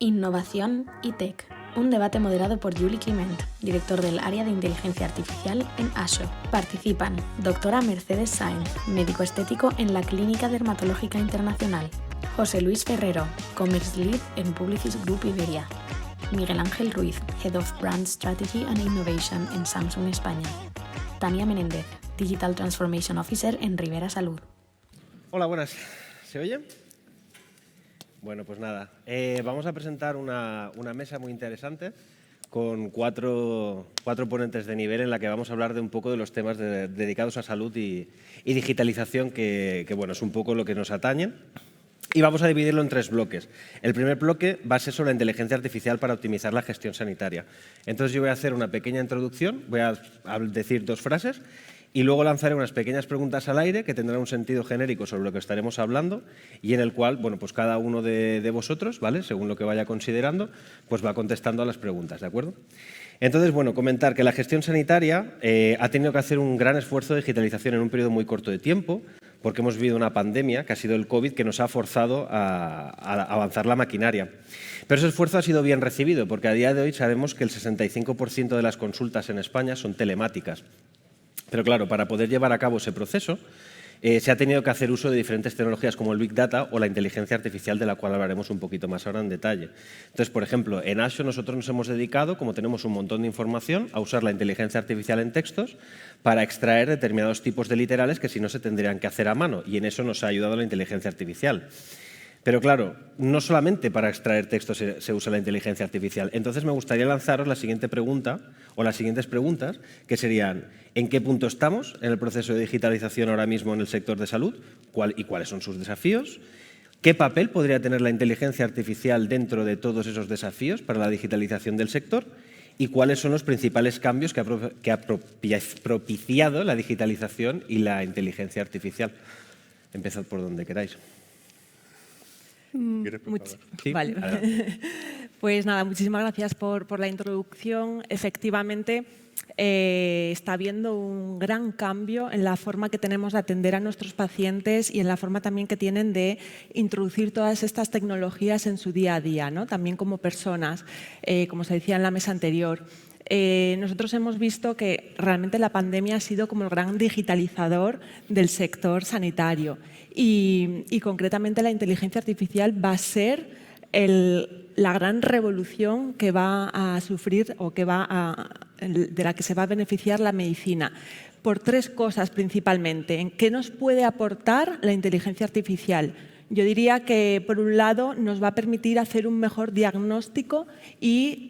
Innovación y Tech. Un debate moderado por Juli Climent, director del área de inteligencia artificial en Azure. Participan doctora Mercedes Sáenz, médico estético en la Clínica Dermatológica Internacional. José Luis Ferrero, Commerce Lead en Publicis Group Iberia. Miguel Ángel Ruiz, Head of Brand Strategy and Innovation en Samsung España. Tania Menéndez, Digital Transformation Officer en Rivera Salud. Hola, buenas. ¿Se oye? Bueno, pues nada. Vamos a presentar una mesa muy interesante con cuatro ponentes de nivel en la que vamos a hablar de un poco de los temas dedicados a salud y digitalización que, bueno, es un poco lo que nos atañe. Y vamos a dividirlo en 3 bloques. El primer bloque va a ser sobre la inteligencia artificial para optimizar la gestión sanitaria. Entonces yo voy a hacer una pequeña introducción, voy a decir 2 frases y luego lanzaré unas pequeñas preguntas al aire que tendrán un sentido genérico sobre lo que estaremos hablando y en el cual, bueno, pues cada uno de vosotros, ¿vale?, según lo que vaya considerando, pues va contestando a las preguntas, ¿de acuerdo? Entonces, bueno, comentar que la gestión sanitaria ha tenido que hacer un gran esfuerzo de digitalización en un periodo muy corto de tiempo, porque hemos vivido una pandemia, que ha sido el COVID, que nos ha forzado a avanzar la maquinaria. Pero ese esfuerzo ha sido bien recibido, porque a día de hoy sabemos que el 65% de las consultas en España son telemáticas. Pero claro, para poder llevar a cabo ese proceso, se ha tenido que hacer uso de diferentes tecnologías como el Big Data o la inteligencia artificial, de la cual hablaremos un poquito más ahora en detalle. Entonces, por ejemplo, en Azure nosotros nos hemos dedicado, como tenemos un montón de información, a usar la inteligencia artificial en textos para extraer determinados tipos de literales que si no se tendrían que hacer a mano, y en eso nos ha ayudado la inteligencia artificial. Pero claro, no solamente para extraer textos se usa la inteligencia artificial. Entonces me gustaría lanzaros la siguiente pregunta, o las siguientes preguntas, que serían: ¿en qué punto estamos en el proceso de digitalización ahora mismo en el sector de salud? ¿Y cuáles son sus desafíos? ¿Qué papel podría tener la inteligencia artificial dentro de todos esos desafíos para la digitalización del sector? ¿Y cuáles son los principales cambios que ha propiciado la digitalización y la inteligencia artificial? Empezad por donde queráis. Sí, vale. Pues nada, muchísimas gracias por la introducción. Efectivamente, está habiendo un gran cambio en la forma que tenemos de atender a nuestros pacientes y en la forma también que tienen de introducir todas estas tecnologías en su día a día, ¿no? También como personas, como se decía en la mesa anterior. Nosotros hemos visto que realmente la pandemia ha sido como el gran digitalizador del sector sanitario y concretamente la inteligencia artificial va a ser la gran revolución que va a sufrir o de la que se va a beneficiar la medicina. Por 3 cosas principalmente. ¿En qué nos puede aportar la inteligencia artificial? Yo diría que, por un lado, nos va a permitir hacer un mejor diagnóstico y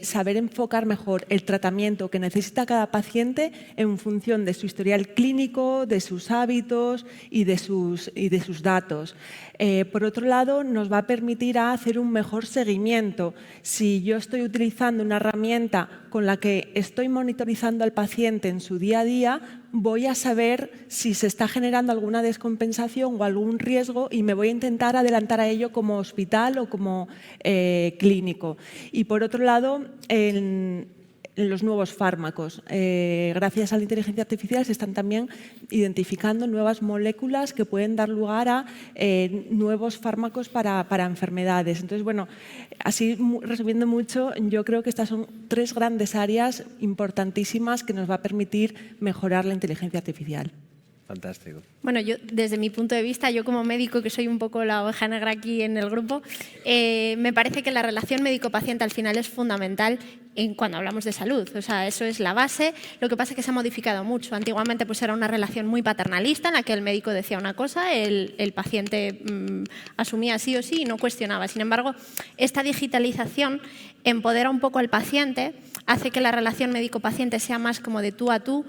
saber enfocar mejor el tratamiento que necesita cada paciente en función de su historial clínico, de sus hábitos y de sus datos. Por otro lado, nos va a permitir hacer un mejor seguimiento. Si yo estoy utilizando una herramienta con la que estoy monitorizando al paciente en su día a día, voy a saber si se está generando alguna descompensación o algún riesgo y me voy a intentar adelantar a ello como hospital o como clínico. Y por otro lado, en los nuevos fármacos. Gracias a la inteligencia artificial se están también identificando nuevas moléculas que pueden dar lugar a nuevos fármacos para enfermedades. Entonces, bueno, así resumiendo mucho, yo creo que estas son 3 grandes áreas importantísimas que nos va a permitir mejorar la inteligencia artificial. Fantástico. Bueno, yo desde mi punto de vista, yo como médico, que soy un poco la oveja negra aquí en el grupo, me parece que la relación médico-paciente al final es fundamental cuando hablamos de salud. O sea, eso es la base. Lo que pasa es que se ha modificado mucho. Antiguamente pues era una relación muy paternalista en la que el médico decía una cosa, el paciente asumía sí o sí y no cuestionaba. Sin embargo, esta digitalización empodera un poco al paciente, hace que la relación médico-paciente sea más como de tú a tú,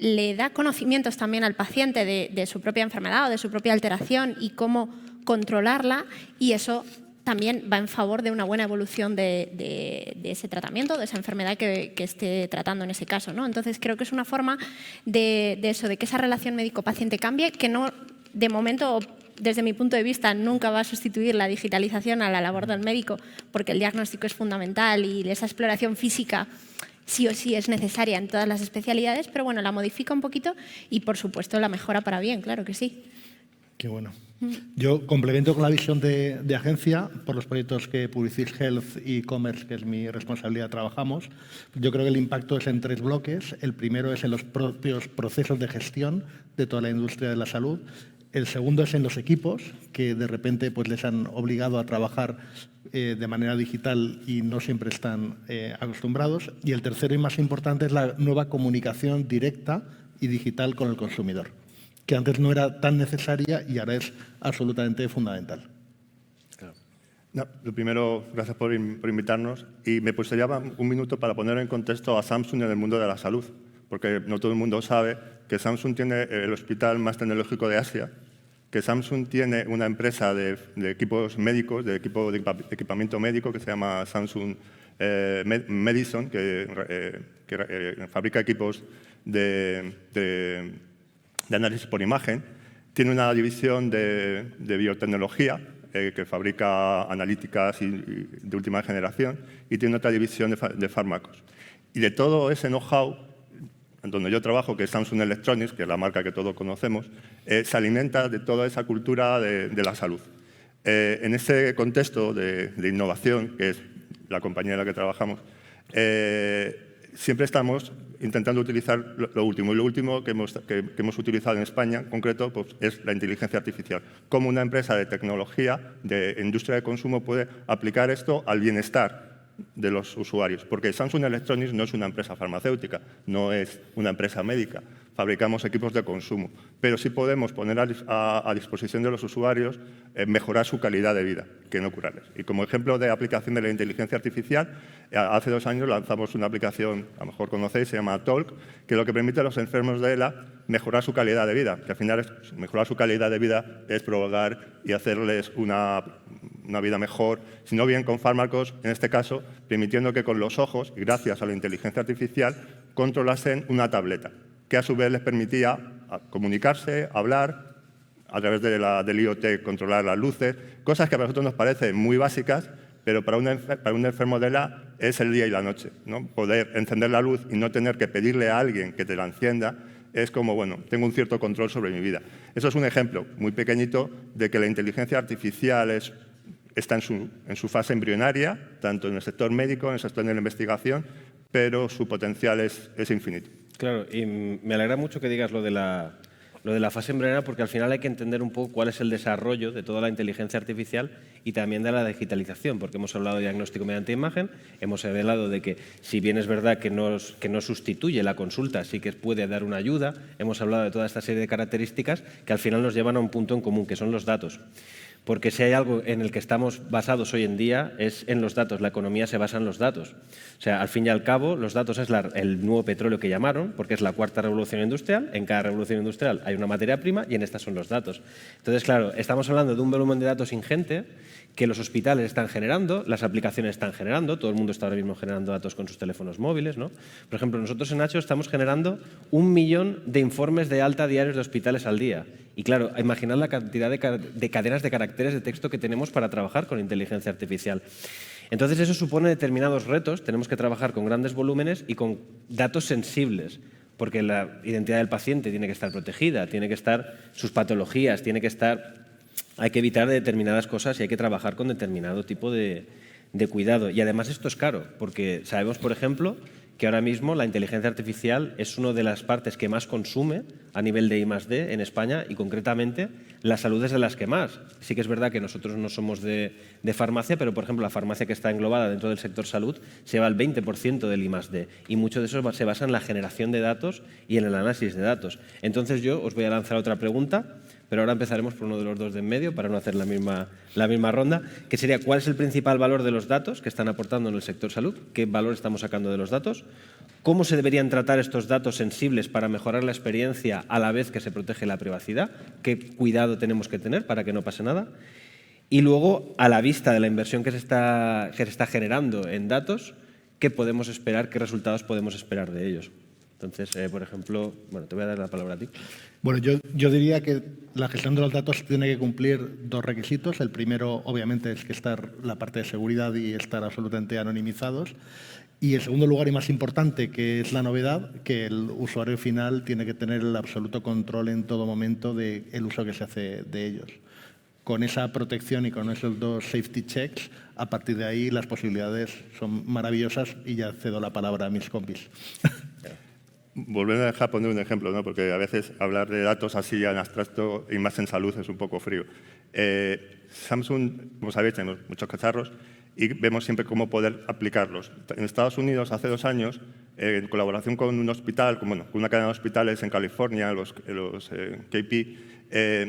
le da conocimientos también al paciente de su propia enfermedad o de su propia alteración y cómo controlarla, y eso también va en favor de una buena evolución de ese tratamiento, de esa enfermedad que esté tratando en ese caso, ¿no? Entonces creo que es una forma de que esa relación médico-paciente cambie, que no, de momento, desde mi punto de vista, nunca va a sustituir la digitalización a la labor del médico, porque el diagnóstico es fundamental y esa exploración física sí o sí es necesaria en todas las especialidades, pero bueno, la modifica un poquito y, por supuesto, la mejora para bien, claro que sí. Qué bueno. Yo complemento con la visión de agencia por los proyectos que Publicis Health y e-commerce, que es mi responsabilidad, trabajamos. Yo creo que el impacto es en 3 bloques. El primero es en los propios procesos de gestión de toda la industria de la salud. El segundo es en los equipos, que de repente pues, les han obligado a trabajar de manera digital y no siempre están acostumbrados. Y el tercero y más importante es la nueva comunicación directa y digital con el consumidor, que antes no era tan necesaria y ahora es absolutamente fundamental. Claro. No, lo primero, gracias por invitarnos. Y me gustaría un minuto para poner en contexto a Samsung en el mundo de la salud, porque no todo el mundo sabe que Samsung tiene el hospital más tecnológico de Asia, que Samsung tiene una empresa de equipos médicos, de equipamiento médico que se llama Samsung Medicine, que fabrica equipos de análisis por imagen. Tiene una división de biotecnología que fabrica analíticas de última generación y tiene otra división de fármacos. Y de todo ese know-how, donde yo trabajo, que es Samsung Electronics, que es la marca que todos conocemos, se alimenta de toda esa cultura de la salud. En ese contexto de innovación, que es la compañía en la que trabajamos, siempre estamos intentando utilizar lo último. Y lo último que hemos utilizado en España, en concreto, pues, es la inteligencia artificial. Cómo una empresa de tecnología, de industria de consumo, puede aplicar esto al bienestar de los usuarios. Porque Samsung Electronics no es una empresa farmacéutica, no es una empresa médica. Fabricamos equipos de consumo. Pero sí podemos poner a disposición de los usuarios mejorar su calidad de vida, que no curarles. Y como ejemplo de aplicación de la inteligencia artificial, hace 2 años lanzamos una aplicación, a lo mejor conocéis, se llama Talk, que lo que permite a los enfermos de ELA mejorar su calidad de vida, que al final mejorar su calidad de vida es prolongar y hacerles una vida mejor, si no bien con fármacos, en este caso, permitiendo que con los ojos, y gracias a la inteligencia artificial, controlasen una tableta, que a su vez les permitía comunicarse, hablar, a través del IoT controlar las luces, cosas que para nosotros nos parecen muy básicas, pero para un enfermo de ELA es el día y la noche, ¿no? Poder encender la luz y no tener que pedirle a alguien que te la encienda es como, bueno, tengo un cierto control sobre mi vida. Eso es un ejemplo muy pequeñito de que la inteligencia artificial está en su fase embrionaria, tanto en el sector médico, en el sector de la investigación, pero su potencial es infinito. Claro, y me alegra mucho que digas lo de la fase embrionaria, porque al final hay que entender un poco cuál es el desarrollo de toda la inteligencia artificial y también de la digitalización, porque hemos hablado de diagnóstico mediante imagen, hemos hablado de que si bien es verdad que no sustituye la consulta, sí que puede dar una ayuda, hemos hablado de toda esta serie de características que al final nos llevan a un punto en común, que son los datos. Porque si hay algo en el que estamos basados hoy en día es en los datos, la economía se basa en los datos. O sea, al fin y al cabo, los datos es el nuevo petróleo que llamaron, porque es la 4ª revolución industrial. En cada revolución industrial hay una materia prima y en esta son los datos. Entonces, claro, estamos hablando de un volumen de datos ingente que los hospitales están generando, las aplicaciones están generando, todo el mundo está ahora mismo generando datos con sus teléfonos móviles, ¿no? Por ejemplo, nosotros en Nacho estamos generando 1 millón de informes de alta diarios de hospitales al día. Y claro, imaginad la cantidad de cadenas de caracteres de texto que tenemos para trabajar con inteligencia artificial. Entonces, eso supone determinados retos. Tenemos que trabajar con grandes volúmenes y con datos sensibles, porque la identidad del paciente tiene que estar protegida, tiene que estar sus patologías, hay que evitar determinadas cosas y hay que trabajar con determinado tipo de cuidado. Y además esto es caro, porque sabemos, por ejemplo, que ahora mismo la inteligencia artificial es una de las partes que más consume a nivel de I+D en España y concretamente la salud es de las que más. Sí que es verdad que nosotros no somos de farmacia, pero por ejemplo la farmacia que está englobada dentro del sector salud se lleva el 20% del I+D y mucho de eso se basa en la generación de datos y en el análisis de datos. Entonces yo os voy a lanzar otra pregunta, pero ahora empezaremos por uno de los dos de en medio para no hacer la misma ronda, que sería ¿cuál es el principal valor de los datos que están aportando en el sector salud? ¿Qué valor estamos sacando de los datos? ¿Cómo se deberían tratar estos datos sensibles para mejorar la experiencia a la vez que se protege la privacidad? ¿Qué cuidado tenemos que tener para que no pase nada? Y luego, a la vista de la inversión que se está generando en datos, ¿qué podemos esperar? ¿Qué resultados podemos esperar de ellos? Entonces, por ejemplo, bueno, te voy a dar la palabra a ti. Bueno, yo diría que la gestión de los datos tiene que cumplir 2 requisitos. El primero, obviamente, es que estar la parte de seguridad y estar absolutamente anonimizados. Y en segundo lugar, y más importante, que es la novedad, que el usuario final tiene que tener el absoluto control en todo momento del uso que se hace de ellos. Con esa protección y con esos 2 safety checks, a partir de ahí las posibilidades son maravillosas y ya cedo la palabra a mis compis. Volviendo a dejar poner un ejemplo, ¿no? Porque a veces hablar de datos así en abstracto y más en salud es un poco frío. Samsung, como sabéis, tenemos muchos cacharros y vemos siempre cómo poder aplicarlos. En Estados Unidos, hace 2 años, en colaboración con un hospital, con una cadena de hospitales en California, los KP,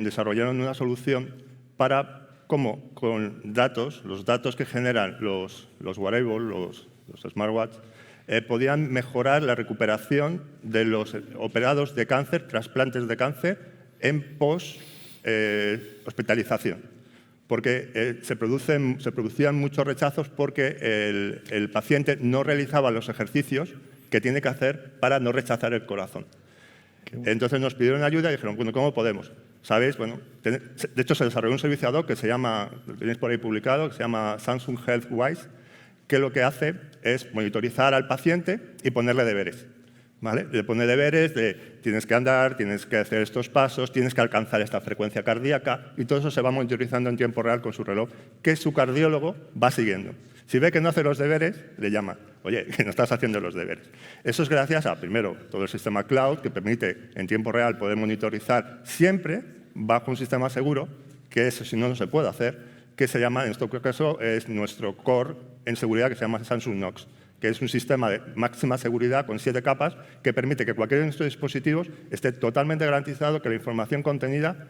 desarrollaron una solución para cómo con datos, los datos que generan los wearables, los smartwatch, podían mejorar la recuperación de los operados de cáncer, trasplantes de cáncer, en post-hospitalización. Porque se producían muchos rechazos porque el paciente no realizaba los ejercicios que tiene que hacer para no rechazar el corazón. Entonces nos pidieron ayuda y dijeron, bueno, ¿cómo podemos? ¿Sabéis? Bueno, de hecho se desarrolló un servicio ad hoc que se llama, lo tenéis por ahí publicado, que se llama Samsung Health Wise, que lo que hace es monitorizar al paciente y ponerle deberes. ¿Vale? Le pone deberes de tienes que andar, tienes que hacer estos pasos, tienes que alcanzar esta frecuencia cardíaca y todo eso se va monitorizando en tiempo real con su reloj que su cardiólogo va siguiendo. Si ve que no hace los deberes, le llama, oye, que no estás haciendo los deberes. Eso es gracias a, primero, todo el sistema cloud que permite en tiempo real poder monitorizar siempre bajo un sistema seguro, que eso si no, no se puede hacer, que se llama, en este caso, es nuestro core en seguridad que se llama Samsung Knox, que es un sistema de máxima seguridad con 7 capas que permite que cualquiera de nuestros dispositivos esté totalmente garantizado que la información contenida,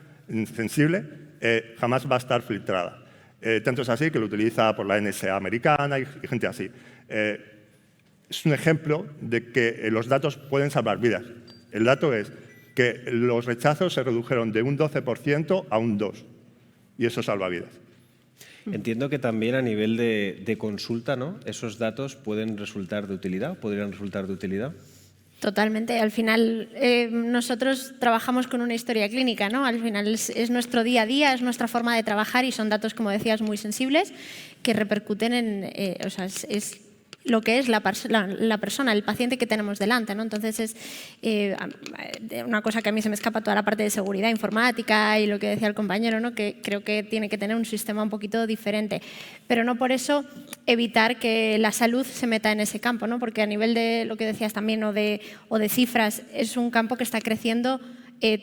sensible, jamás va a estar filtrada. Tanto es así que lo utiliza por la NSA americana y gente así. Es un ejemplo de que los datos pueden salvar vidas. El dato es que los rechazos se redujeron de un 12% a un 2%, y eso salva vidas. Entiendo que también a nivel de consulta, ¿no? Esos datos pueden resultar de utilidad, podrían resultar de utilidad. Totalmente. Al final, nosotros trabajamos con una historia clínica, ¿no? Al final es nuestro día a día, es nuestra forma de trabajar y son datos, como decías, muy sensibles que repercuten en... o sea, es lo que es la persona, el paciente que tenemos delante, ¿no? Entonces es una cosa que a mí se me escapa toda la parte de seguridad informática y lo que decía el compañero, ¿no? Que creo que tiene que tener un sistema un poquito diferente, pero no por eso evitar que la salud se meta en ese campo, ¿no? Porque a nivel de lo que decías también o de cifras es un campo que está creciendo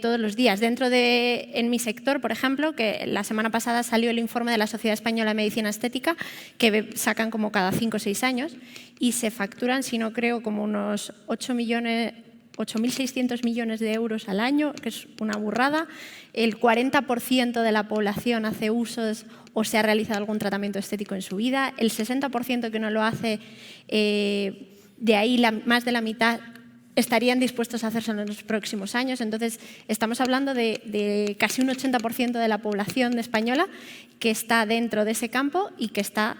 todos los días. En mi sector, por ejemplo, que la semana pasada salió el informe de la Sociedad Española de Medicina Estética, que sacan como cada 5 o 6 años, y se facturan, si no creo, como unos 8.600 millones de euros al año, que es una burrada. El 40% de la población hace usos o se ha realizado algún tratamiento estético en su vida. El 60% que no lo hace, de ahí más de la mitad estarían dispuestos a hacerse en los próximos años. Entonces, estamos hablando de casi un 80% de la población española que está dentro de ese campo y que está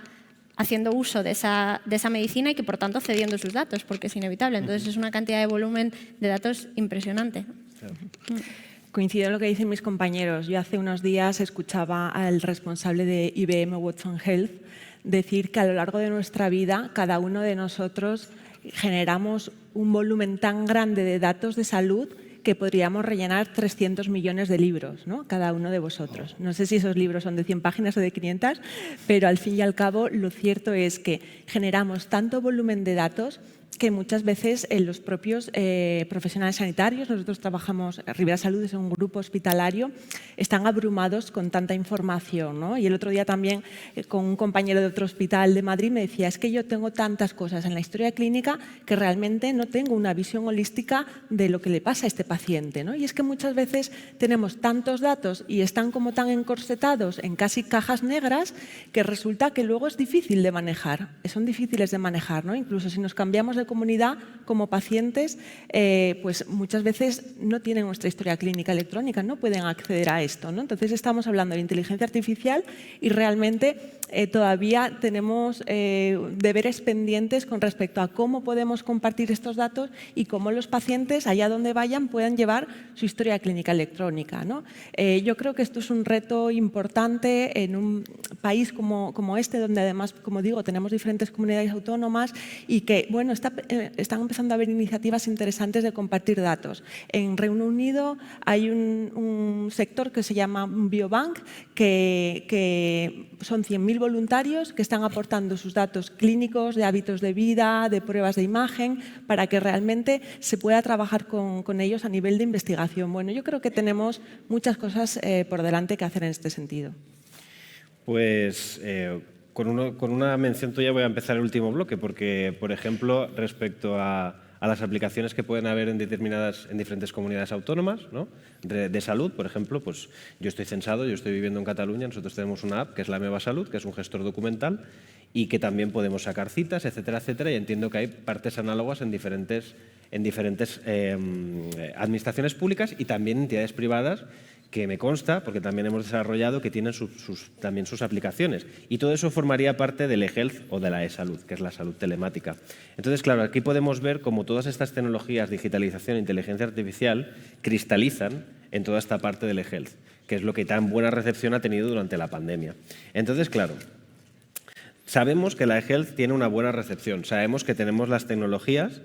haciendo uso de esa medicina y que, por tanto, cediendo sus datos, porque es inevitable. Entonces, es una cantidad de volumen de datos impresionante. Coincido en lo que dicen mis compañeros. Yo hace unos días escuchaba al responsable de IBM Watson Health decir que a lo largo de nuestra vida, cada uno de nosotros generamos un volumen tan grande de datos de salud que podríamos rellenar 300 millones de libros, ¿no? Cada uno de vosotros. No sé si esos libros son de 100 páginas o de 500, pero al fin y al cabo lo cierto es que generamos tanto volumen de datos que muchas veces los propios profesionales sanitarios, nosotros trabajamos, Ribera Salud es un grupo hospitalario, están abrumados con tanta información, ¿no? Y el otro día también con un compañero de otro hospital de Madrid me decía, es que yo tengo tantas cosas en la historia clínica que realmente no tengo una visión holística de lo que le pasa a este paciente, ¿no? Y es que muchas veces tenemos tantos datos y están como tan encorsetados en casi cajas negras que resulta que luego es difícil de manejar, son difíciles de manejar, ¿no? Incluso si nos cambiamos de comunidad, como pacientes, pues muchas veces no tienen nuestra historia clínica electrónica, no pueden acceder a esto, ¿no? Entonces estamos hablando de inteligencia artificial y realmente todavía tenemos deberes pendientes con respecto a cómo podemos compartir estos datos y cómo los pacientes, allá donde vayan, puedan llevar su historia clínica electrónica, ¿no? Yo creo que esto es un reto importante en un país como este, donde además, como digo, tenemos diferentes comunidades autónomas y que, bueno, están empezando a haber iniciativas interesantes de compartir datos. En Reino Unido hay un sector que se llama Biobank, que son 100.000 voluntarios que están aportando sus datos clínicos, de hábitos de vida, de pruebas de imagen, para que realmente se pueda trabajar con ellos a nivel de investigación. Bueno, yo creo que tenemos muchas cosas por delante que hacer en este sentido. Pues con una mención tuya voy a empezar el último bloque, porque, por ejemplo, respecto a las aplicaciones que pueden haber en diferentes comunidades autónomas, ¿no? de salud, por ejemplo, pues yo estoy censado, yo estoy viviendo en Cataluña, nosotros tenemos una app que es la Meva Salut, que es un gestor documental y que también podemos sacar citas, etcétera, etcétera, y entiendo que hay partes análogas en diferentes administraciones públicas y también entidades privadas que me consta, porque también hemos desarrollado, que tienen también sus aplicaciones. Y todo eso formaría parte del eHealth o de la eSalud, que es la salud telemática. Entonces, claro, aquí podemos ver cómo todas estas tecnologías, digitalización e inteligencia artificial, cristalizan en toda esta parte del eHealth, que es lo que tan buena recepción ha tenido durante la pandemia. Entonces, claro, sabemos que la eHealth tiene una buena recepción, sabemos que tenemos las tecnologías,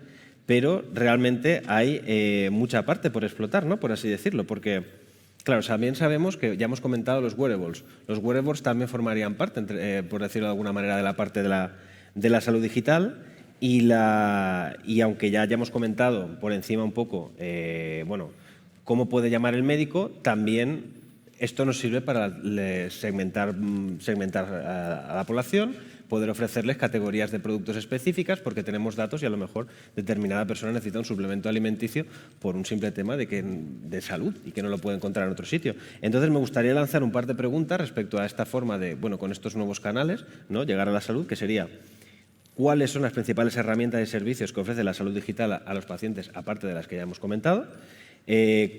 pero realmente hay mucha parte por explotar, ¿no? Por así decirlo, porque claro, también sabemos que ya hemos comentado los wearables. Los wearables también formarían parte, por decirlo de alguna manera, de la parte de la salud digital y aunque ya hayamos comentado por encima un poco, bueno, cómo puede llamar el médico, también esto nos sirve para segmentar a la población, poder ofrecerles categorías de productos específicas porque tenemos datos y a lo mejor determinada persona necesita un suplemento alimenticio por un simple tema de salud y que no lo puede encontrar en otro sitio. Entonces me gustaría lanzar un par de preguntas respecto a esta forma de, bueno, con estos nuevos canales, ¿no? Llegar a la salud, que sería cuáles son las principales herramientas y servicios que ofrece la salud digital a los pacientes, aparte de las que ya hemos comentado.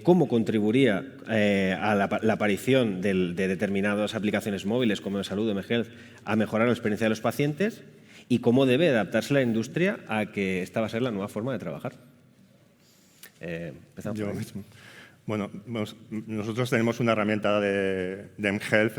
Cómo contribuiría a la aparición de determinadas aplicaciones móviles como de salud o mHealth a mejorar la experiencia de los pacientes y cómo debe adaptarse la industria a que esta va a ser la nueva forma de trabajar. Empezamos por ahí. Bueno, nosotros tenemos una herramienta de mHealth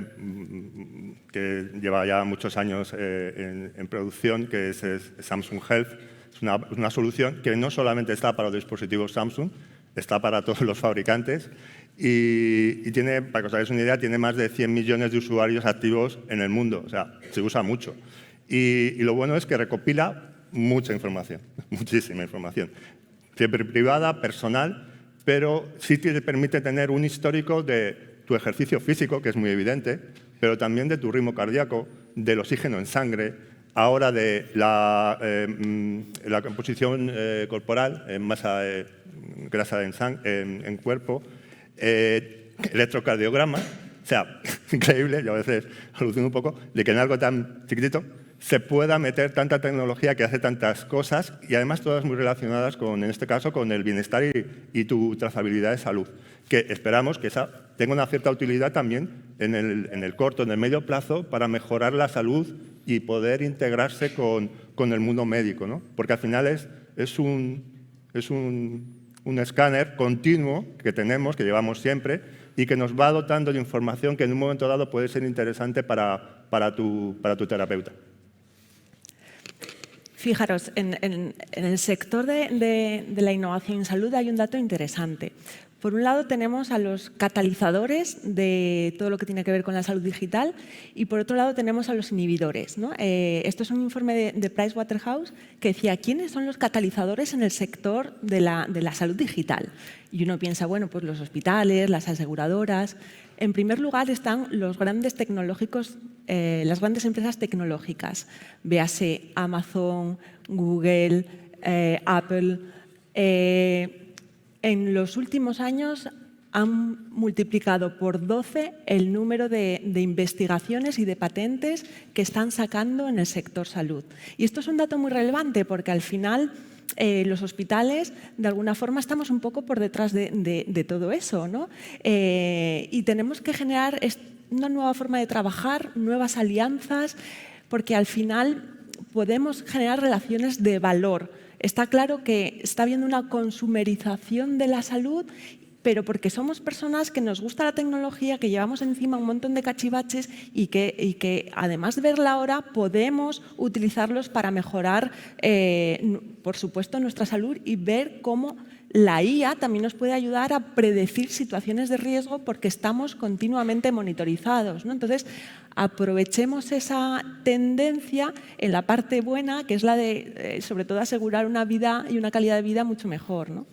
que lleva ya muchos años en producción, que es Samsung Health. Es una solución que no solamente está para los dispositivos Samsung, está para todos los fabricantes y tiene, para que os hagáis una idea, tiene más de 100 millones de usuarios activos en el mundo. O sea, se usa mucho. Y lo bueno es que recopila mucha información, muchísima información. Siempre privada, personal, pero sí te permite tener un histórico de tu ejercicio físico, que es muy evidente, pero también de tu ritmo cardíaco, del oxígeno en sangre, ahora de la composición corporal, en masa grasa en cuerpo, electrocardiograma. O sea, increíble, yo a veces alucino un poco, de que en algo tan chiquitito se pueda meter tanta tecnología que hace tantas cosas y además todas muy relacionadas con, en este caso, con el bienestar y tu trazabilidad de salud, que esperamos que esa tenga una cierta utilidad también en el corto, en el medio plazo, para mejorar la salud y poder integrarse con el mundo médico, ¿no? Porque al final es un escáner continuo que tenemos, que llevamos siempre y que nos va dotando de información que en un momento dado puede ser interesante para tu terapeuta. Fijaros, en el sector de la innovación en salud hay un dato interesante. Por un lado tenemos a los catalizadores de todo lo que tiene que ver con la salud digital y por otro lado tenemos a los inhibidores, ¿no? Esto es un informe de Pricewaterhouse que decía quiénes son los catalizadores en el sector de la salud digital. Y uno piensa, bueno, pues los hospitales, las aseguradoras. En primer lugar están los grandes tecnológicos, las grandes empresas tecnológicas, véase Amazon, Google, Apple. En los últimos años han multiplicado por 12 el número de investigaciones y de patentes que están sacando en el sector salud. Y esto es un dato muy relevante porque al final los hospitales, de alguna forma, estamos un poco por detrás de todo eso, ¿no? Y tenemos que generar una nueva forma de trabajar, nuevas alianzas, porque al final podemos generar relaciones de valor. Está claro que está habiendo una consumerización de la salud, pero porque somos personas que nos gusta la tecnología, que llevamos encima un montón de cachivaches y que además de verla ahora, podemos utilizarlos para mejorar, por supuesto, nuestra salud y ver cómo la IA también nos puede ayudar a predecir situaciones de riesgo porque estamos continuamente monitorizados, ¿no? Entonces, aprovechemos esa tendencia en la parte buena, que es la de, sobre todo, asegurar una vida y una calidad de vida mucho mejor, ¿no?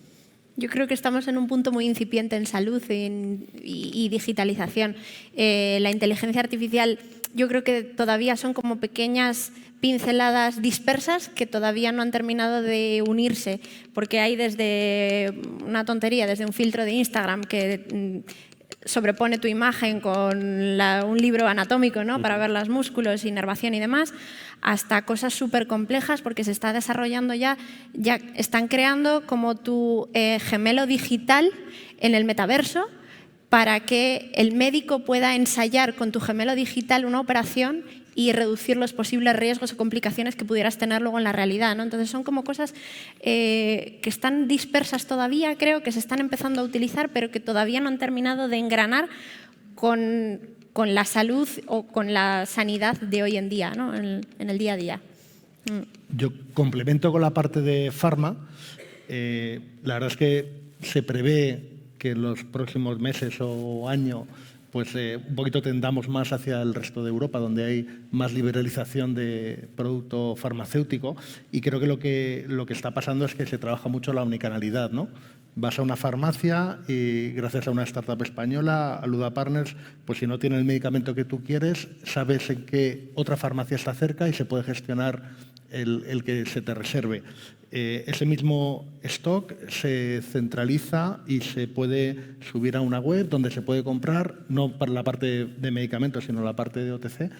Yo creo que estamos en un punto muy incipiente en salud y digitalización. La inteligencia artificial, yo creo que todavía son como pequeñas pinceladas dispersas que todavía no han terminado de unirse, porque hay desde una tontería, desde un filtro de Instagram que sobrepone tu imagen con un libro anatómico, ¿no? Para ver los músculos, inervación y demás, hasta cosas súper complejas porque se está desarrollando ya están creando como tu gemelo digital en el metaverso para que el médico pueda ensayar con tu gemelo digital una operación y reducir los posibles riesgos o complicaciones que pudieras tener luego en la realidad, ¿no? Entonces son como cosas que están dispersas todavía, creo, que se están empezando a utilizar, pero que todavía no han terminado de engranar con la salud o con la sanidad de hoy en día, ¿no? en el día a día. Yo complemento con la parte de farma. La verdad es que se prevé que en los próximos meses o año pues un poquito tendamos más hacia el resto de Europa, donde hay más liberalización de producto farmacéutico, y creo que lo que está pasando es que se trabaja mucho la omnicanalidad, ¿no? Vas a una farmacia y gracias a una startup española, a Luda Partners, pues si no tiene el medicamento que tú quieres, sabes en qué otra farmacia está cerca y se puede gestionar el que se te reserve. Ese mismo stock se centraliza y se puede subir a una web donde se puede comprar, no para la parte de medicamentos, sino la parte de OTC,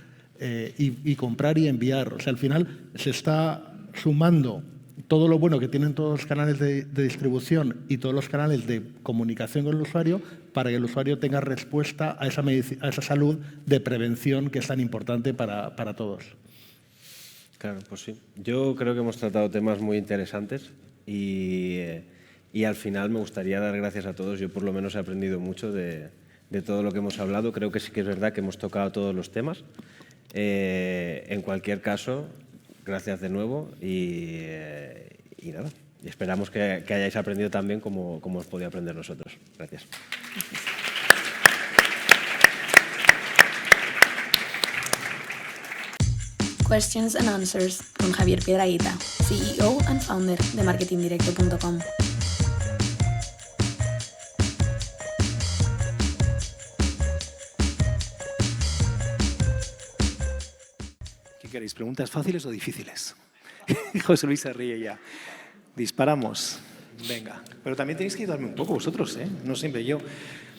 y comprar y enviar. O sea, al final se está sumando todo lo bueno que tienen todos los canales de distribución y todos los canales de comunicación con el usuario para que el usuario tenga respuesta a esa salud de prevención que es tan importante para todos. Claro, pues sí. Yo creo que hemos tratado temas muy interesantes y al final me gustaría dar gracias a todos. Yo por lo menos he aprendido mucho de todo lo que hemos hablado. Creo que sí que es verdad que hemos tocado todos los temas. En cualquier caso, gracias de nuevo y nada. Y esperamos que hayáis aprendido también como hemos podido aprender nosotros. Gracias. Questions and Answers con Javier Piedrahita, CEO and founder de marketingdirecto.com. ¿Qué queréis? ¿Preguntas fáciles o difíciles? José Luis se ríe ya. Disparamos. Venga. Pero también tenéis que ayudarme un poco vosotros, ¿eh? No siempre yo.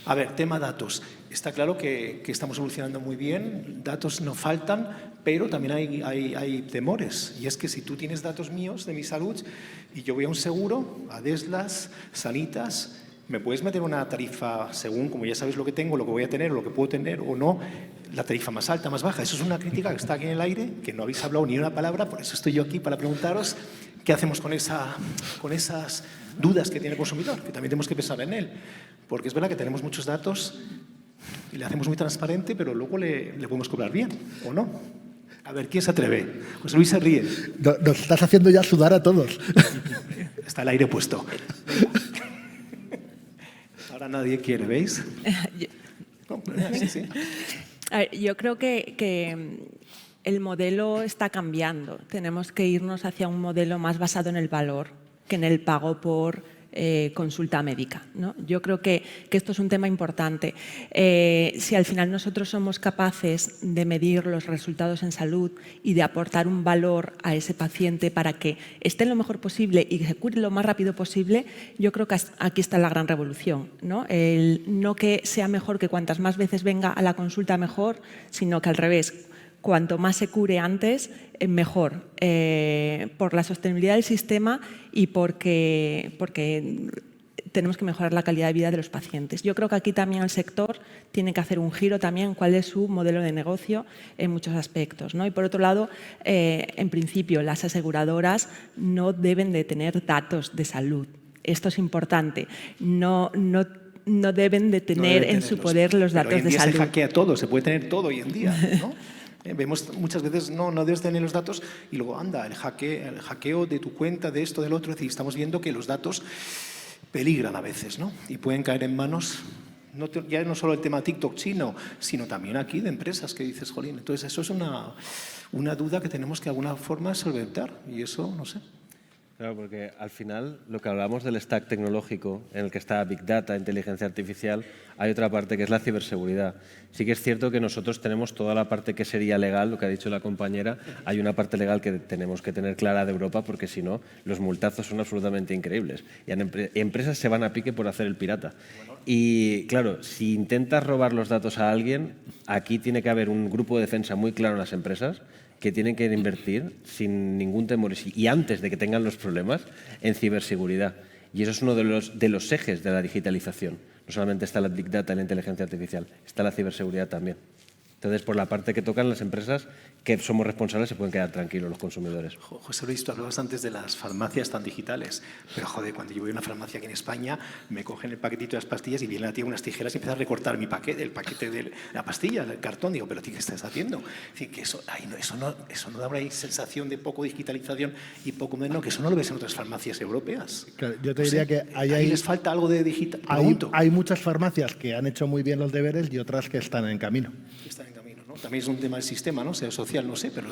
A ver, tema datos. Está claro que estamos evolucionando muy bien, datos no faltan, pero también hay temores. Y es que si tú tienes datos míos de mi salud y yo voy a un seguro, a Deslas, Sanitas, me puedes meter una tarifa según, como ya sabes lo que tengo, lo que voy a tener, o lo que puedo tener o no, la tarifa más alta, más baja. Eso es una crítica que está aquí en el aire, que no habéis hablado ni una palabra, por eso estoy yo aquí para preguntaros qué hacemos con esas dudas que tiene el consumidor, que también tenemos que pensar en él. Porque es verdad que tenemos muchos datos y le hacemos muy transparente, pero luego le podemos cobrar bien, ¿o no? A ver, ¿quién se atreve? José Luis se ríe. Nos estás haciendo ya sudar a todos. Está el aire puesto. Ahora nadie quiere, ¿veis? No, sí, sí. A ver, yo creo que el modelo está cambiando. Tenemos que irnos hacia un modelo más basado en el valor que en el pago por consulta médica, ¿no? Yo creo que esto es un tema importante. Si al final nosotros somos capaces de medir los resultados en salud y de aportar un valor a ese paciente para que esté lo mejor posible y que se cure lo más rápido posible, yo creo que aquí está la gran revolución, ¿no? No que sea mejor que cuantas más veces venga a la consulta mejor, sino que al revés, cuanto más se cure antes, mejor, por la sostenibilidad del sistema y porque tenemos que mejorar la calidad de vida de los pacientes. Yo creo que aquí también el sector tiene que hacer un giro también cuál es su modelo de negocio en muchos aspectos, ¿no? Y por otro lado, en principio, las aseguradoras no deben de tener datos de salud. Esto es importante. No deben de tener en su poder los datos de salud. Hoy en día se hackea todo, se puede tener todo hoy en día, ¿no? Vemos muchas veces, no debes tener los datos y luego anda, el hackeo de tu cuenta, de esto, del otro. Es decir, estamos viendo que los datos peligran a veces, ¿no? Y pueden caer en manos, ya no solo el tema TikTok chino, sino también aquí de empresas que dices, jolín. Entonces, eso es una duda que tenemos que de alguna forma solventar y eso, no sé. Claro, porque al final lo que hablamos del stack tecnológico en el que está Big Data, inteligencia artificial, hay otra parte que es la ciberseguridad. Sí que es cierto que nosotros tenemos toda la parte que sería legal, lo que ha dicho la compañera, hay una parte legal que tenemos que tener clara de Europa porque si no los multazos son absolutamente increíbles y empresas se van a pique por hacer el pirata. Y claro, si intentas robar los datos a alguien, aquí tiene que haber un grupo de defensa muy claro en las empresas que tienen que invertir sin ningún temor y antes de que tengan los problemas en ciberseguridad. Y eso es uno de los ejes de la digitalización. No solamente está la Big Data y la inteligencia artificial, está la ciberseguridad también. Entonces, por la parte que tocan las empresas que somos responsables, se pueden quedar tranquilos los consumidores. José Luis, tú hablabas antes de las farmacias tan digitales, pero joder, cuando yo voy a una farmacia aquí en España, me cogen el paquetito de las pastillas y viene la tía unas tijeras y empieza a recortar el paquete de la pastilla, el cartón. Digo, pero tío, ¿qué estás haciendo? Es decir, que eso no da una sensación de poco digitalización y poco menos, que eso no lo ves en otras farmacias europeas. Claro, yo te diría que ahí les falta algo de digital. Hay muchas farmacias que han hecho muy bien los deberes y otras que están en camino. También es un tema del sistema, ¿no? Sea social, no sé, pero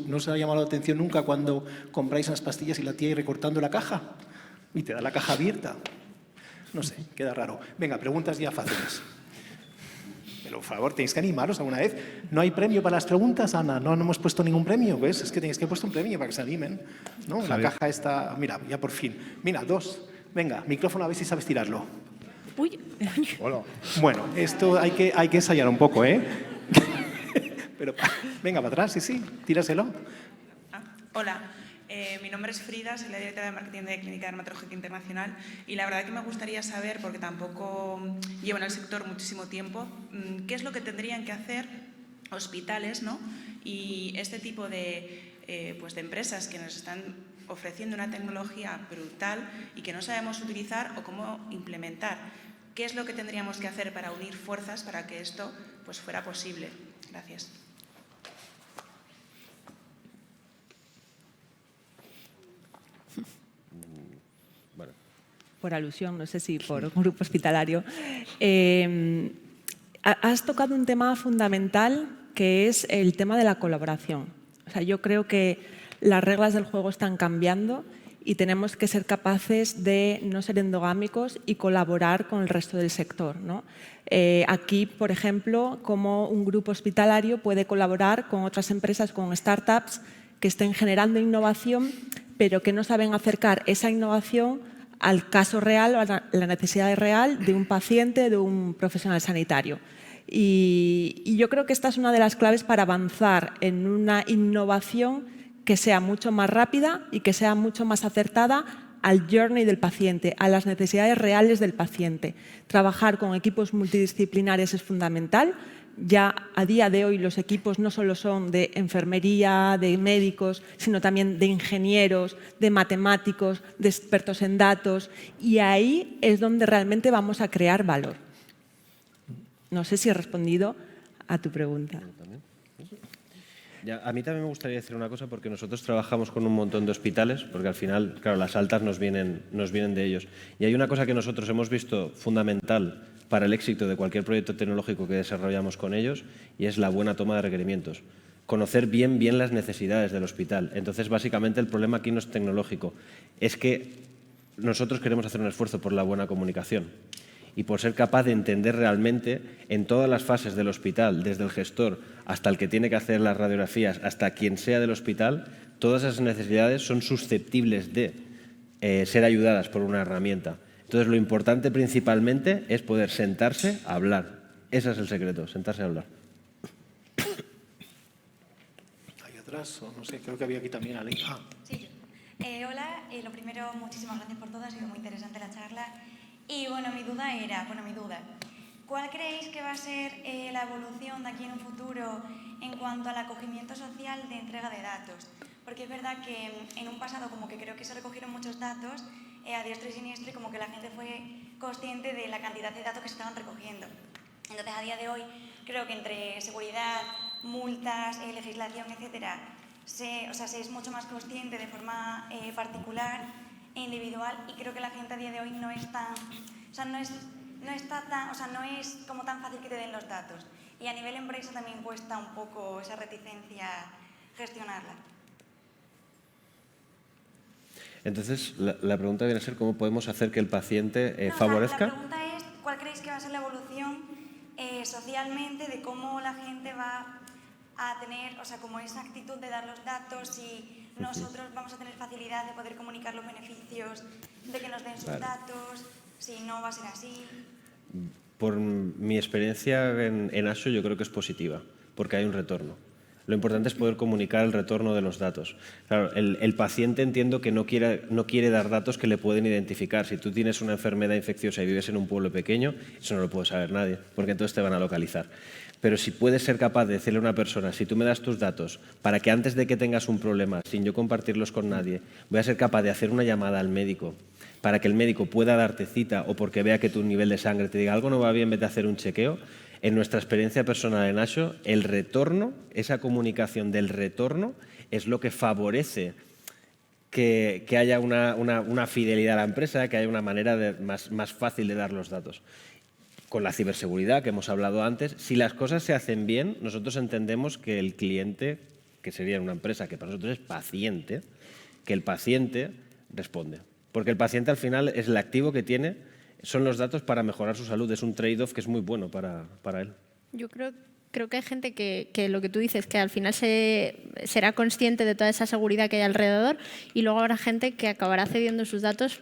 no se ha llamado la atención nunca cuando compráis unas pastillas y la tía recortando la caja y te da la caja abierta. No sé, queda raro. Venga, preguntas ya fáciles. Pero, por favor, tenéis que animaros alguna vez. ¿No hay premio para las preguntas, Ana? No hemos puesto ningún premio, ¿ves? Es que tenéis que haber puesto un premio para que se animen, ¿no? La caja está... Mira, ya por fin. Mira, 2. Venga, micrófono, a ver si sabes tirarlo. Uy. Hola. Bueno, esto hay que ensayar un poco, ¿eh? Pero venga, para atrás, sí, tíraselo. Hola, mi nombre es Frida, soy la directora de marketing de Clínica Dermatológica Internacional y la verdad que me gustaría saber, porque tampoco llevo en el sector muchísimo tiempo, qué es lo que tendrían que hacer hospitales, ¿no? Y este tipo de empresas que nos están ofreciendo una tecnología brutal y que no sabemos utilizar o cómo implementar. ¿Qué es lo que tendríamos que hacer para unir fuerzas para que esto pues, fuera posible? Gracias. Bueno. Por alusión, no sé si por un grupo hospitalario. Has tocado un tema fundamental que es el tema de la colaboración. O sea, yo creo que las reglas del juego están cambiando y tenemos que ser capaces de no ser endogámicos y colaborar con el resto del sector, ¿no? Aquí, por ejemplo, cómo un grupo hospitalario puede colaborar con otras empresas, con startups que estén generando innovación, pero que no saben acercar esa innovación al caso real, a la necesidad real de un paciente, de un profesional sanitario. Y yo creo que esta es una de las claves para avanzar en una innovación que sea mucho más rápida y que sea mucho más acertada al journey del paciente, a las necesidades reales del paciente. Trabajar con equipos multidisciplinares es fundamental. Ya a día de hoy los equipos no solo son de enfermería, de médicos, sino también de ingenieros, de matemáticos, de expertos en datos. Y ahí es donde realmente vamos a crear valor. No sé si he respondido a tu pregunta. A mí también me gustaría decir una cosa porque nosotros trabajamos con un montón de hospitales, porque al final, claro, las altas nos vienen de ellos. Y hay una cosa que nosotros hemos visto fundamental para el éxito de cualquier proyecto tecnológico que desarrollamos con ellos y es la buena toma de requerimientos. Conocer bien las necesidades del hospital. Entonces, básicamente, el problema aquí no es tecnológico. Es que nosotros queremos hacer un esfuerzo por la buena comunicación y por ser capaz de entender realmente en todas las fases del hospital, desde el gestor hasta el que tiene que hacer las radiografías, hasta quien sea del hospital, todas esas necesidades son susceptibles de ser ayudadas por una herramienta. Entonces, lo importante principalmente es poder sentarse a hablar. Ese es el secreto, sentarse a hablar. Ahí atrás, o no sé, creo que había aquí también alguien. Sí, hola, lo primero, muchísimas gracias por todo, ha sido muy interesante la charla. Y bueno, mi duda, ¿cuál creéis que va a ser la evolución de aquí en un futuro en cuanto al acogimiento social de entrega de datos? Porque es verdad que en un pasado como que creo que se recogieron muchos datos a diestro y siniestro y como que la gente fue consciente de la cantidad de datos que se estaban recogiendo. Entonces, a día de hoy, creo que entre seguridad, multas, legislación, etcétera, se es mucho más consciente de forma particular e individual, y creo que la gente a día de hoy no es tan, no es como tan fácil que te den los datos. Y a nivel empresa también cuesta un poco esa reticencia gestionarla. Entonces, la pregunta viene a ser cómo podemos hacer que el paciente favorezca. La pregunta es, ¿cuál creéis que va a ser la evolución socialmente de cómo la gente va a tener, como esa actitud de dar los datos, y nosotros vamos a tener facilidad de poder comunicar los beneficios de que nos den sus datos, si no va a ser así? Por mi experiencia en ASO, yo creo que es positiva, porque hay un retorno. Lo importante es poder comunicar el retorno de los datos. Claro, el paciente entiendo que no quiere dar datos que le pueden identificar. Si tú tienes una enfermedad infecciosa y vives en un pueblo pequeño, eso no lo puede saber nadie, porque entonces te van a localizar. Pero si puedes ser capaz de decirle a una persona, si tú me das tus datos, para que antes de que tengas un problema, sin yo compartirlos con nadie, voy a ser capaz de hacer una llamada al médico, para que el médico pueda darte cita o porque vea que tu nivel de sangre te diga algo no va bien, vete a hacer un chequeo. En nuestra experiencia personal en ASO, el retorno, esa comunicación del retorno, es lo que favorece que haya una fidelidad a la empresa, que haya una manera más fácil de dar los datos. Con la ciberseguridad que hemos hablado antes, si las cosas se hacen bien, nosotros entendemos que el cliente, que sería una empresa que para nosotros es paciente, que el paciente responde. Porque el paciente al final es el activo que tiene, son los datos para mejorar su salud. Es un trade-off que es muy bueno para él. Yo creo que hay gente que lo que tú dices, que al final será consciente de toda esa seguridad que hay alrededor, y luego habrá gente que acabará cediendo sus datos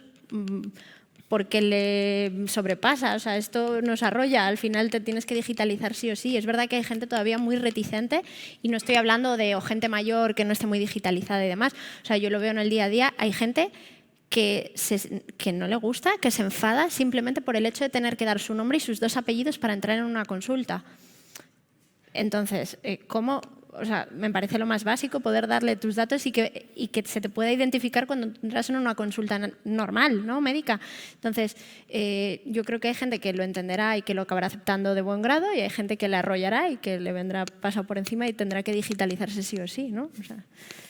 porque le sobrepasa. Esto nos arrolla. Al final te tienes que digitalizar sí o sí. Es verdad que hay gente todavía muy reticente, y no estoy hablando de gente mayor que no esté muy digitalizada y demás. Yo lo veo en el día a día. Hay gente que no le gusta, que se enfada simplemente por el hecho de tener que dar su nombre y sus 2 apellidos para entrar en una consulta. Entonces, me parece lo más básico poder darle tus datos y que se te pueda identificar cuando entras en una consulta normal, ¿no? Médica. Entonces, yo creo que hay gente que lo entenderá y que lo acabará aceptando de buen grado, y hay gente que le arrollará y que le vendrá pasado por encima y tendrá que digitalizarse sí o sí, ¿no?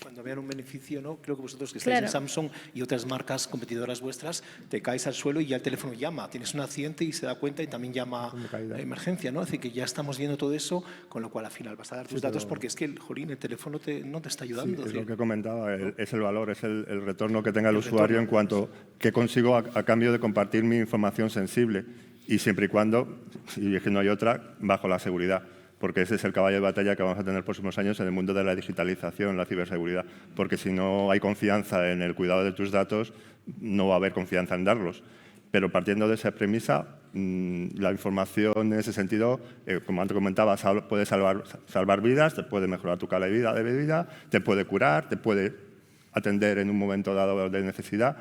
Cuando vean un beneficio, ¿no? Creo que vosotros que estáis en Samsung y otras marcas competidoras vuestras, te caes al suelo y ya el teléfono llama. Tienes un accidente y se da cuenta y también llama a emergencia, ¿no? Es decir, que ya estamos viendo todo eso, con lo cual al final vas a dar tus datos porque es que el teléfono no te está ayudando. Sí, es lo que comentaba, es el valor, es el retorno que tenga el usuario en cuanto que consigo a cambio de compartir mi información sensible, y siempre y cuando, y es que no hay otra, bajo la seguridad. Porque ese es el caballo de batalla que vamos a tener en los próximos años en el mundo de la digitalización, la ciberseguridad. Porque si no hay confianza en el cuidado de tus datos, no va a haber confianza en darlos. Pero partiendo de esa premisa, la información en ese sentido, como antes comentaba, puede salvar vidas, te puede mejorar tu calidad de vida, te puede curar, te puede atender en un momento dado de necesidad.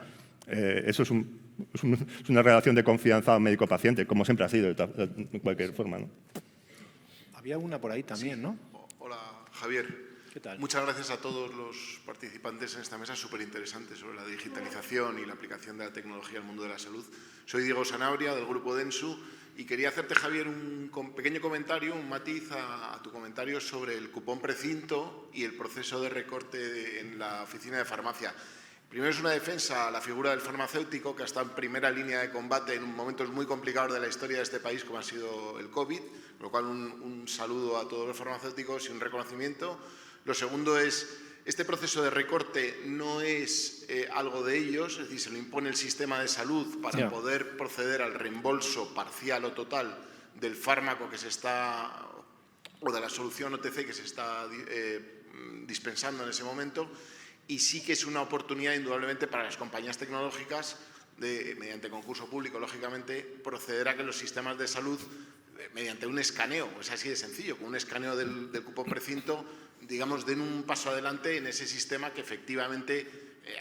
Eso es una relación de confianza médico-paciente, como siempre ha sido, de cualquier forma, ¿no? Había una por ahí también, ¿no? Hola, Javier. ¿Qué tal? Muchas gracias a todos los participantes en esta mesa súper interesante sobre la digitalización y la aplicación de la tecnología al mundo de la salud. Soy Diego Sanabria, del Grupo Densu, y quería hacerte, Javier, un pequeño comentario, un matiz a tu comentario sobre el cupón precinto y el proceso de recorte en la oficina de farmacia. Primero, es una defensa a la figura del farmacéutico, que ha estado en primera línea de combate en momentos muy complicados de la historia de este país, como ha sido el COVID, con lo cual un saludo a todos los farmacéuticos y un reconocimiento. Lo segundo es Este proceso de recorte no es algo de ellos, es decir, se lo impone el sistema de salud para poder proceder al reembolso parcial o total del fármaco que se está, o de la solución OTC que se está dispensando en ese momento, y sí que es una oportunidad indudablemente para las compañías tecnológicas de, mediante concurso público, lógicamente, proceder a que los sistemas de salud, mediante un escaneo, es así de sencillo, con un escaneo del cupón precinto, digamos, den un paso adelante en ese sistema que efectivamente,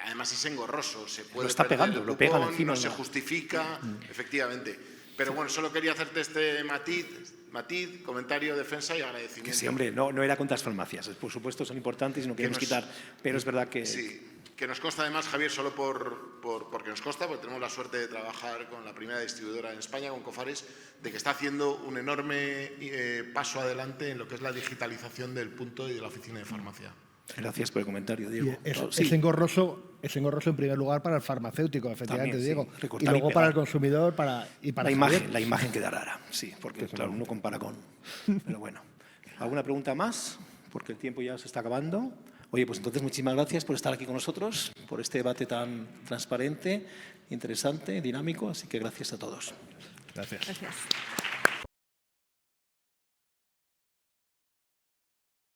además es engorroso, se puede lo está perder pegando, el lo pegan cupón, encima. no se justifica, efectivamente. Pero bueno, solo quería hacerte este matiz, comentario, defensa y agradecimiento. Que sí, hombre, no era contra las farmacias, por supuesto son importantes y no queremos quitar, pero es verdad que... Sí, que nos consta además, Javier, solo porque nos consta, porque tenemos la suerte de trabajar con la primera distribuidora en España, con Cofares, de que está haciendo un enorme paso adelante en lo que es la digitalización del punto y de la oficina de farmacia. Gracias por el comentario, Diego. Es engorroso en primer lugar para el farmacéutico, efectivamente, También, Diego. sí, y luego para el consumidor y para la imagen queda rara, sí, porque claro, uno compara con... Pero bueno, ¿alguna pregunta más? Porque el tiempo ya se está acabando. Oye, pues entonces muchísimas gracias por estar aquí con nosotros, por este debate tan transparente, interesante, dinámico, así que gracias a todos. Gracias. Gracias.